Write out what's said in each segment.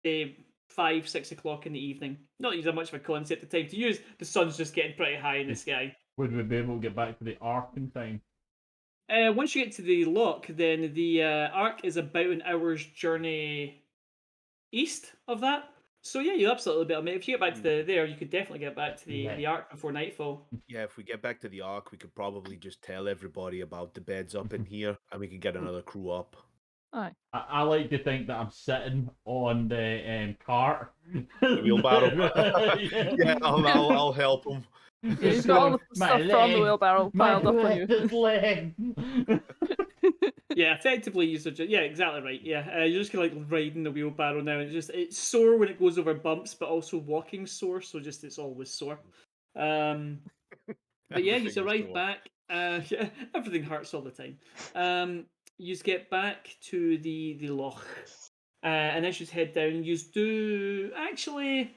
5, 6 o'clock in the evening. Not usually much of a concept of time to use. The sun's just getting pretty high in the sky. Would we be able to get back to the Ark in time? Once you get to the lock, then the Ark is about an hour's journey east of that. So yeah, you absolutely be able. If you get back to there, you could definitely get back to the Ark before nightfall. Yeah, if we get back to the Ark, we could probably just tell everybody about the beds up in here, and we could get another crew up. Aye. I like to think that I'm sitting on the cart. The wheelbarrow. Yeah. Yeah, I'll help him. You've got all the stuff from the wheelbarrow piled up on you. Leg. Yeah, effectively, yeah, exactly right. Yeah, you're just kind of like riding the wheelbarrow now. It's sore when it goes over bumps, but also walking sore. So just it's always sore. But yeah, you arrive back. Yeah, everything hurts all the time. You get back to the loch, and as you head down, you do actually.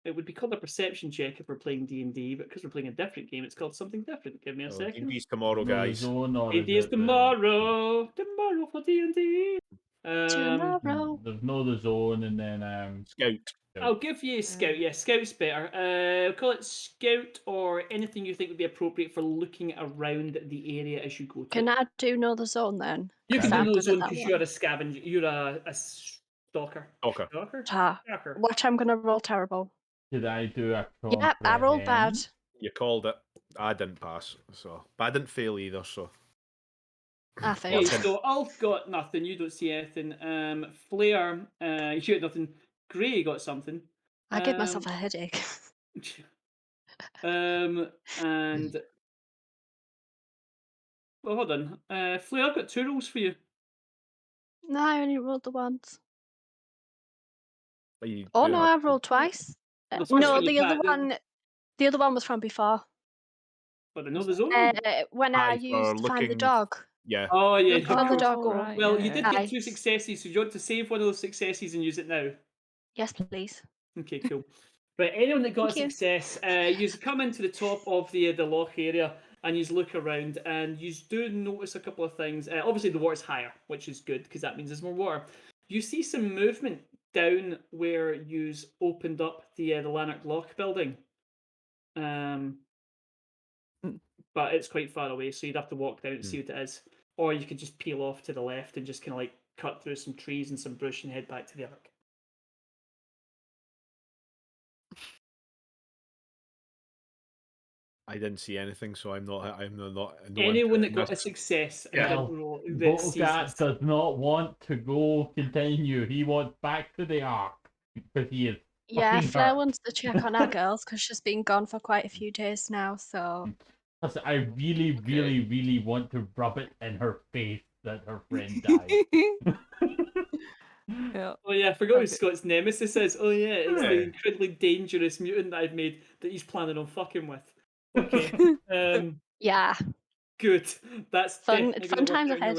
It would be called a perception check if we're playing D&D, but because we're playing a different game, it's called something different. Give me a second. D&D's tomorrow, guys. D&D is tomorrow. Tomorrow for D&D. Tomorrow. There's no the zone, and then Scout. I'll give you Scout. Yeah, Scout's better. Call it Scout or anything you think would be appropriate for looking around the area as you go to. Can I do know the zone then? You can do I'm know the good at zone that because one. you're a scavenger. You're a stalker. Stalker. Stalker. Watch, I'm gonna roll terrible. did I do a Yep, I rolled bad. You called it. I didn't pass, but I didn't fail either. So I failed. Okay, so Ulf got nothing. You don't see anything. Flair, you got nothing. Gray got something. I gave myself a headache. And well, hold on. Flair, I've got 2 rolls for you. No, I only rolled the once. Oh no, I rolled twice. No, the other one was from before. But another zone? When I used to find the dog. Yeah. Oh yeah. You found the dog. Right, well, you did get 2 successes, so you want to save one of those successes and use it now? Yes, please. Okay, cool. Right, anyone that got a success, you come into the top of the loch area and you look around and you do notice a couple of things. Obviously, the water's higher, which is good because that means there's more water. You see some movement down where you opened up the Lanark Loch building. But it's quite far away, so you'd have to walk down to see what it is. Or you could just peel off to the left and just kind of like cut through some trees and some brush and head back to the Ark. I didn't see anything, so I'm not. Anyone that got a success and didn't roll Volgat does not want to continue. He wants back to the Ark because he is. Yeah, Flair wants to check on our girls because she's been gone for quite a few days now. So I really, really, really want to rub it in her face that her friend died. Yeah. Oh yeah, I forgot who Scott's nemesis is. Oh yeah, it's the incredibly dangerous mutant that I've made that he's planning on fucking with. Okay. Yeah. Good. That's fun times ahead.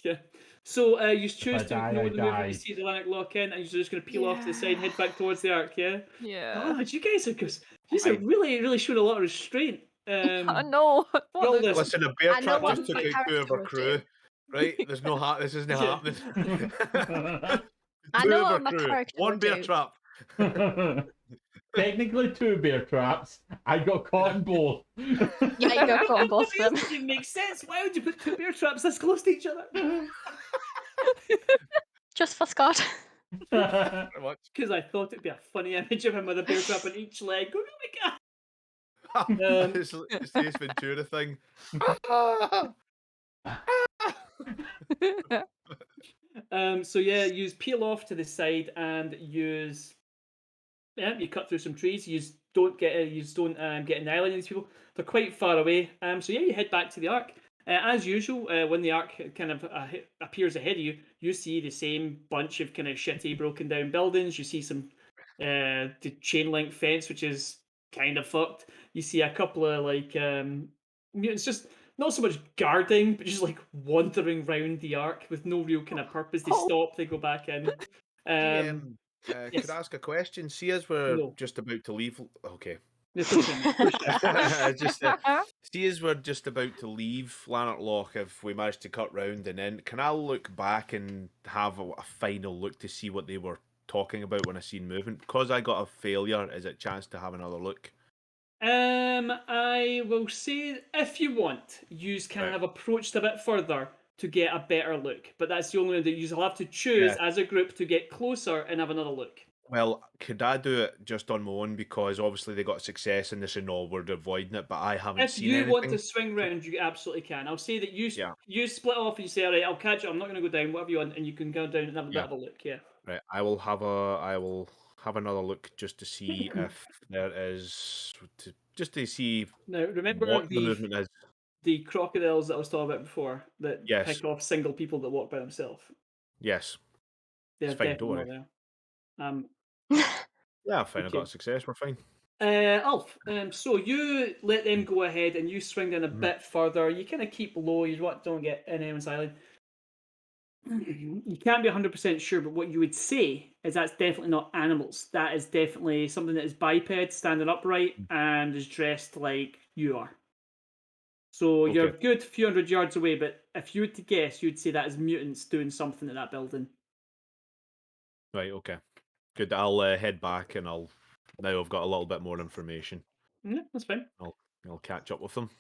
Yeah. So you choose to ignore the movement you see the Lanark Loch in, and you're just going to peel off to the side and head back towards the Ark. Yeah. Yeah. Oh, but you guys are really, really showing a lot of restraint. I know. Listen, a bear trap just took out 2 of our crew. Right? There's no heart. This isn't happening. I know what my character 1 bear trap. Technically 2 bear traps. I got caught in both. Yeah, you got caught in both of them. It doesn't make sense. Why would you put 2 bear traps this close to each other? Just for Scott. Because I thought it'd be a funny image of him with a bear trap on each leg. Oh my god! It's the Ace Ventura thing. So yeah, you peel off to the side and you cut through some trees. You don't get annihilated. These people, they're quite far away. So yeah, you head back to the Ark. As usual, when the Ark kind of appears ahead of you, you see the same bunch of kind of shitty, broken down buildings. You see some the chain link fence, which is kind of fucked. You see a couple of like mutants just not so much guarding, but just like wandering round the Ark with no real kind of purpose. They stop, they go back in. Could I ask a question? See, as we're just about to leave. Okay. Yeah, push him. Push him. Just see as we're just about to leave Lanark Loch, if we manage to cut round and in, can I look back and have a final look to see what they were talking about when I seen movement? Because I got a failure, is it a chance to have another look? I will say if you want, you can Right. have approached a bit further to get a better look, but that's the only one that you'll have to choose Yeah. as a group to get closer and have another look. Well, could I do it just on my own because obviously they got success in this and all we're avoiding it, but I haven't If seen you want anything. to swing round, you absolutely can. I'll say that Yeah. you split off and you say, all right, I'll catch you. I'm not going to go down, whatever you want, and you can go down and have a bit Yeah. of a look. Yeah. Right. I will have another look just to see if there is just to see Now remember what the movement is. the crocodiles that I was talking about before that Yes. pick off single people that walk by themselves. Yes. They're It's fine, don't definitely worry. not there. Yeah, fine, I Okay. got a success, we're fine. Ulf, so you let them go ahead and you swing down a bit further. You kind of keep low. You don't get in anyone's island. You can't be 100% sure, but what you would say is that's definitely not animals. That is definitely something that is biped, standing upright, and is dressed like you are. So you're a Okay. good few hundred yards away, but if you were to guess, you'd say that is mutants doing something in that building. Right, okay. Good. I'll head back and now I've got a little bit more information. Yeah, that's fine. I'll catch up with them.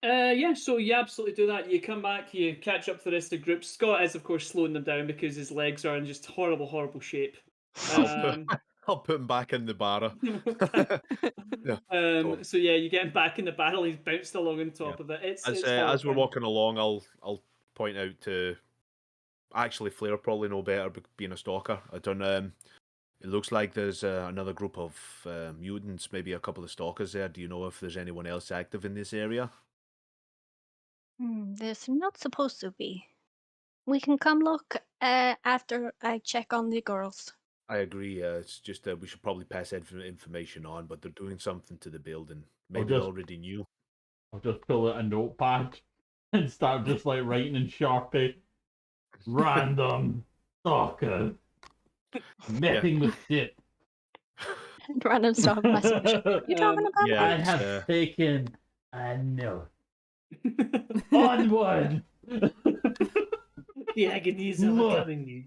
Yeah, so you absolutely do that. You come back, you catch up to the rest of the group. Scott is, of course, slowing them down because his legs are in just horrible, horrible shape. I'll put him back in the barra. Yeah. So yeah, you get him back in the barrel. He's bounced along on Yeah. top of it. It's As we're horrifying. walking along, I'll point out to actually Flair probably know better being a stalker. I don't it looks like there's another group of mutants, maybe a couple of stalkers there. Do you know if there's anyone else active in this area? There's not supposed to be. We can come look after I check on the girls. I agree. It's just we should probably pass that information on, but they're doing something to the building. Maybe they just- already knew. I'll just pull out a notepad and start just like writing in Sharpie. Random stalker. Messing with shit. Random stock message. You talking about yeah, I me? have taken a note. Onward! The agonies of Look. becoming you.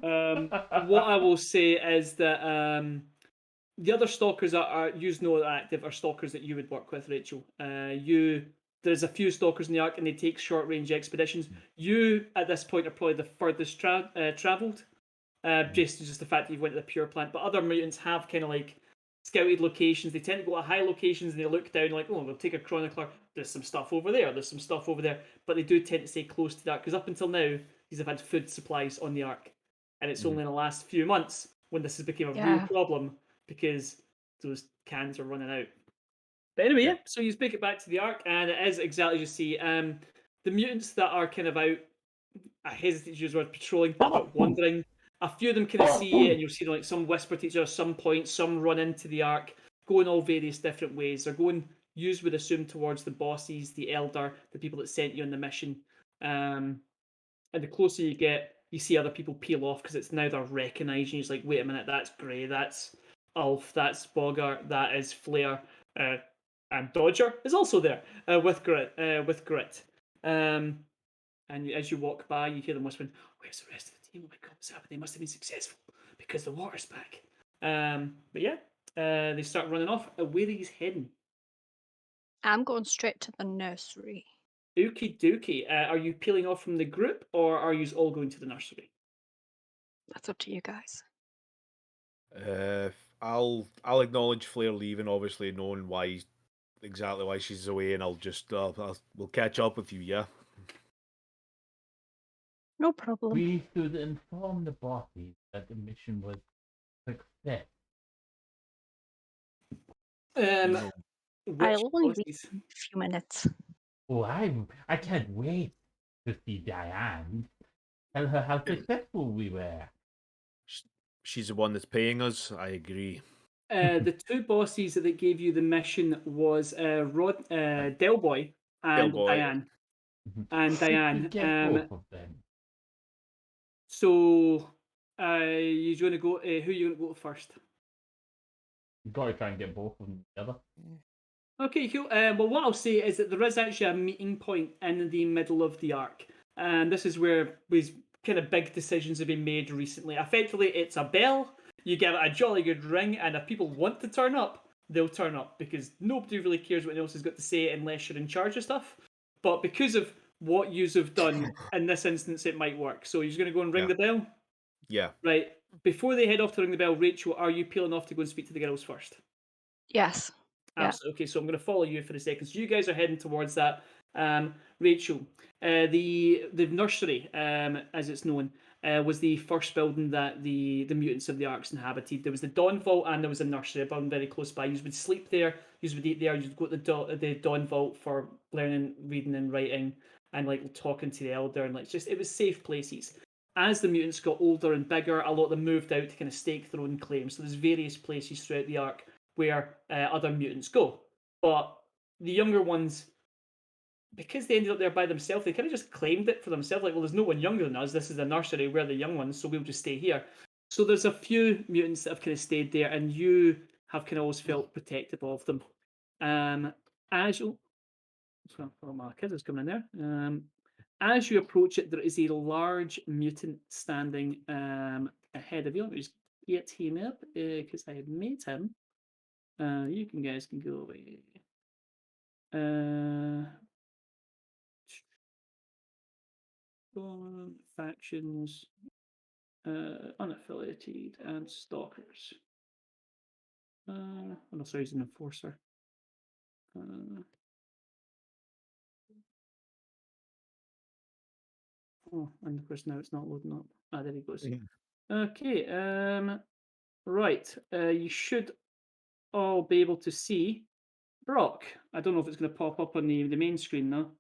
What I will say is that the other stalkers that are you know are active are stalkers that you would work with, Rachel. There's a few stalkers in the arc, and they take short range expeditions. You at this point are probably the furthest travelled. Just the fact that you've went to the pure plant, but other mutants have kind of like scouted locations. They tend to go to high locations and they look down like, oh, we'll take a chronicler. There's some stuff over there. There's some stuff over there, but they do tend to stay close to that because up until now, these have had food supplies on the ark, and it's only in the last few months when this has become a real Yeah. problem because those cans are running out. But anyway, Yeah. yeah. So you make it back to the ark, and it is exactly as you see. The mutants that are kind of out, I hesitate to use the word patrolling, but wandering. A few of them kind of see you, and you'll see like some whisper to each other at some point, some run into the ark, go in all various different ways. They're going, you would assume, towards the bosses, the elder, the people that sent you on the mission. And the closer you get, you see other people peel off because it's now they're recognizing you. It's like, wait a minute, that's Grey, that's Ulf, that's Bogart, that is Flair, and Dodger is also there with Grit. And as you walk by, you hear them whispering, "Where's the rest of the team? Oh my God, what's happened? They must have been successful because the water's back." But yeah, they start running off. Where are you heading? I'm going straight to the nursery. Okie dokie. Are you peeling off from the group, or are you all going to the nursery? That's up to you guys. I'll acknowledge Flair leaving, obviously knowing exactly why she's away, and we'll catch up with you. Yeah. No problem. We should inform the bosses that the mission was success. No. Which I'll only be bosses? a few minutes. Oh, I can't wait to see Diane. Tell her how successful we were. She's the one that's paying us. I agree. The two bosses that gave you the mission was Delboy and Delboy. Diane. And Diane. Get both of them. So, you going to go? Who are you going to go to first? You've got to try and get both of them together. Okay, cool. Well, what I'll say is that there is actually a meeting point in the middle of the arc, and this is where these kind of big decisions have been made recently. Effectively, it's a bell. You give it a jolly good ring, and if people want to turn up, they'll turn up because nobody really cares what anyone else has got to say unless you're in charge of stuff. But because of what yous have done in this instance, it might work. So you're going to go and ring Yeah. the bell, Yeah. right? Before they head off to ring the bell, Rachel, are you peeling off to go and speak to the girls first? Yes. Yeah. Absolutely. Okay, so I'm going to follow you for a second. So you guys are heading towards that. Rachel, the nursery, as it's known, was the first building that the mutants of the Arks inhabited. There was the Dawn Vault and there was a nursery, a building very close by. You would sleep there. You would eat there. You'd go to the Dawn Vault for learning, reading, and writing, and like talking to the Elder, and like just it was safe places. As the mutants got older and bigger, a lot of them moved out to kind of stake their own claim. So there's various places throughout the arc where other mutants go. But the younger ones, because they ended up there by themselves, they kind of just claimed it for themselves. Like, well, there's no one younger than us. This is a nursery. We're the young ones, so we'll just stay here. So there's a few mutants that have kind of stayed there, and you have kind of always felt protective of them. As you, oh, my kid is coming in there. As you approach it, there is a large mutant standing ahead of you. Let me just get him up because I have made him. You guys can go away. Factions, unaffiliated, and stalkers. Oh no, sorry, he's an enforcer. Oh, and of course now it's not loading up. Ah, there he goes. Okay. Right. You should all be able to see Brock. I don't know if it's going to pop up on the main screen now.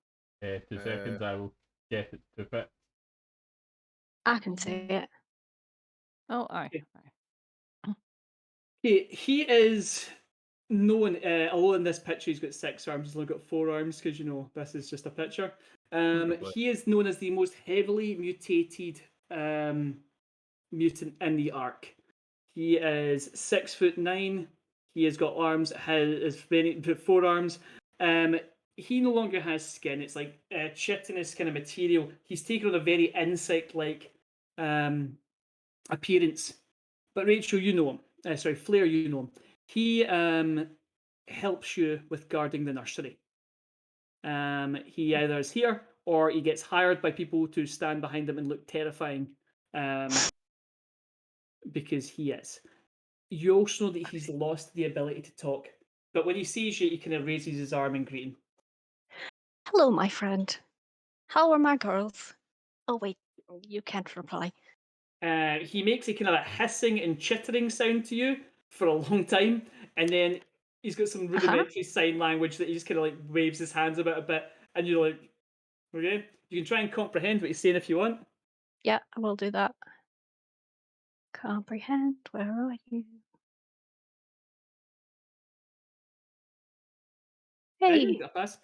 2 seconds, I will get it to fit. I can see it. Oh, aye. Okay. aye. He is known, although in this picture he's got 6 arms, he's only got 4 arms because this is just a picture. He is known as the most heavily mutated mutant in the arc. He is 6'9". He has got arms, has 4 arms. He no longer has skin. It's like chitinous kind of material. He's taken on a very insect-like appearance. But Rachel, you know him. Sorry, Flair, you know him. He helps you with guarding the nursery. He either is here or he gets hired by people to stand behind him and look terrifying, because he is. You also know that he's lost the ability to talk, but when he sees you, he kind of raises his arm and greets. Hello, my friend. How are my girls? Oh, wait, you can't reply. He makes a kind of a hissing and chittering sound to you for a long time, and then he's got some rudimentary sign language that he just kind of like waves his hands about a bit, and you're like, okay, you can try and comprehend what he's saying if you want. Yeah, I will do that. Comprehend, where are you? Hey, Pass.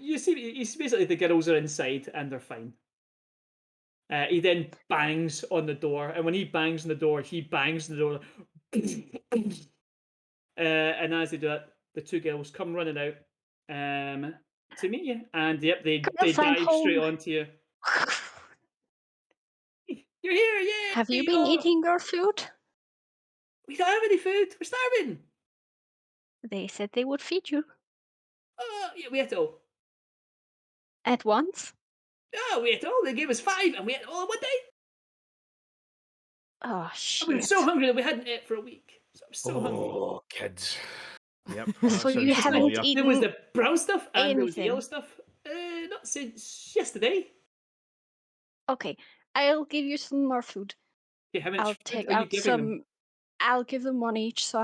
You see basically the girls are inside and they're fine. He then bangs on the door, and when he bangs on the door, he bangs on the door. And as they do that, the 2 girls come running out to meet you, and yep, they girls, I'm dive straight home. onto you. You're here, yeah. Have you been eating your food? We don't have any food. We're starving. They said they would feed you. Oh, yeah, we ate it all. At once? Oh, we ate it all. They gave us 5, and we ate it all in one day. Oh, And we were shit. so hungry that we hadn't ate for a week. So I'm so hungry. Oh, kids. Yep. So you haven't eaten There was the brown stuff and there was the yellow anything. stuff. Not since yesterday. Okay, I'll give you some more food. Okay, how much I'll food take are you out giving them? some. I'll give them 1 each, so I'll